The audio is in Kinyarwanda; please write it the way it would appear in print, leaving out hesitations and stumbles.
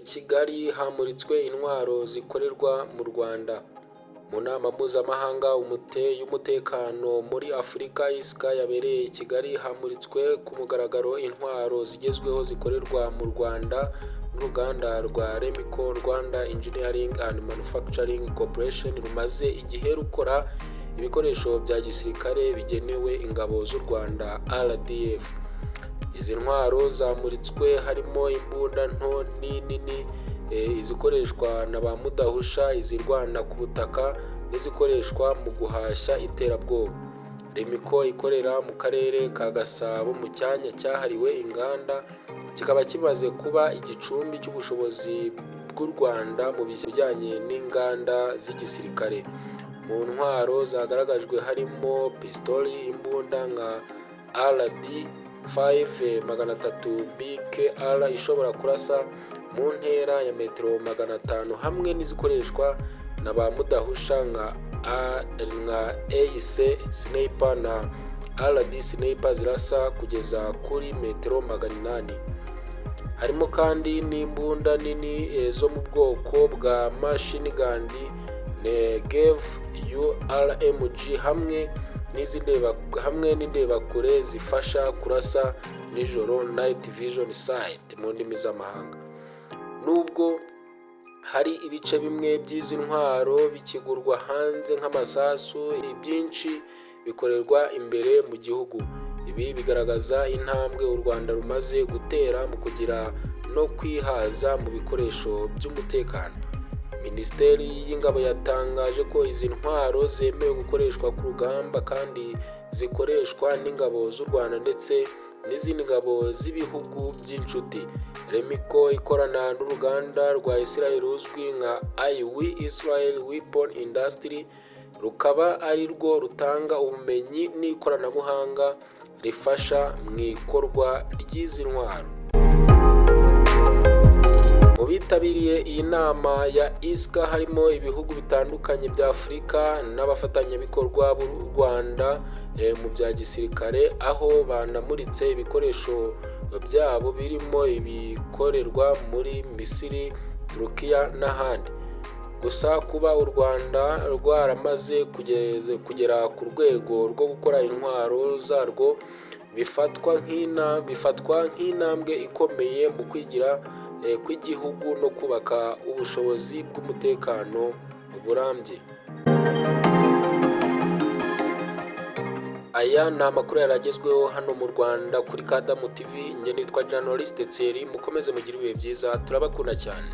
Kigali hamuritswe intwaro zikorerwa mu Rwanda. Mu nama mpuzamahanga y'umutekano muri Afurika ISCA yabereye i Kigali hamuritswe ku mugaragaro intwaro zigezweho zikorerwa mu Rwanda n'uruganda rwa Remco Rwanda Engineering and Manufacturing Corporation rumaze igihe rukora ibikoresho bya gisirikare bigenewe ingabo z'u Rwanda RDF. Izi ntwaro zamuritswe harimo imbunda nto n'inini, izikoreshwa na ba mudahusha, izirwana ku butaka n'izikoreshwa mu guhashya iterabwoba. Remco ikorera mu karere ka Gasabo mu cyanya cyahariwe inganda, kikaba kimaze kuba igicumbi cy'ubushobozi bw'u Rwanda mu bijyanye n'inganda z'igisirikare. Mu ntwaro zagaragajwe harimo pistoli, imbunda nka RD500 BKR ishobora kurasa mu ntera ya metero 500 hamwe n'izikoreshwa na ba mudahusha nka AC sniper na RD sniper zirasa kugeza kuri metero 800. Harimo kandi n'imbunda nini zo mu bwoko bwa machine gun Negev URMG hamwe n'indebakure zifasha kurasa nijoro night vision sight mu ndimi z'amahanga. Nubwo hari ibice bimwe by'izi ntwaro bikigurwa hanze nk'amasasu, ibyinshi bikorerwa imbere mu gihugu. Ibi bigaragaza intambwe u Rwanda rumaze gutera mu kugira no kwihaza mu bikoresho by'umutekano. Minisiteri y'Ingabo yatangaje ko izi ntwaro zemewe gukoreshwa ku rugamba kandi zikoreshwa n'ingabo z'u Rwanda ndetse n'izindi ngabo z'ibihugu by'inshuti. Remco ikorana n'uruganda rwa Israel ruzwi nka IWI Israel Weapon Industry, rukaba ari rwo rutanga ubumenyi n'ikoranabuhanga rifasha mu ikorwa ry'izi ntwaro. Mu bitabiriye iyi nama ya ISCA harimo ibihugu bitandukanye bya Afurika n'abafatanyabikorwa b'u Rwanda mu bya gisirikare, aho banamuritse ibikoresho byabo birimo ibikorerwa muri Misiri, Turukiya n'ahandi. Gusa kuba u Rwanda rwaramaze kugera ku rwego rwo gukora intwaro zarwo bifatwa nk'intambwe ikomeye mu kwigira kw'igihugu no kubaka ubushobozi bw'umutekano burambye. Aya ni amakuru yaragezweho hano mu Rwanda kuri Kadamu TV. Njye nitwa Journaliste Thierry, mukomeze mugire ibihe byiza, turabakunda cyane.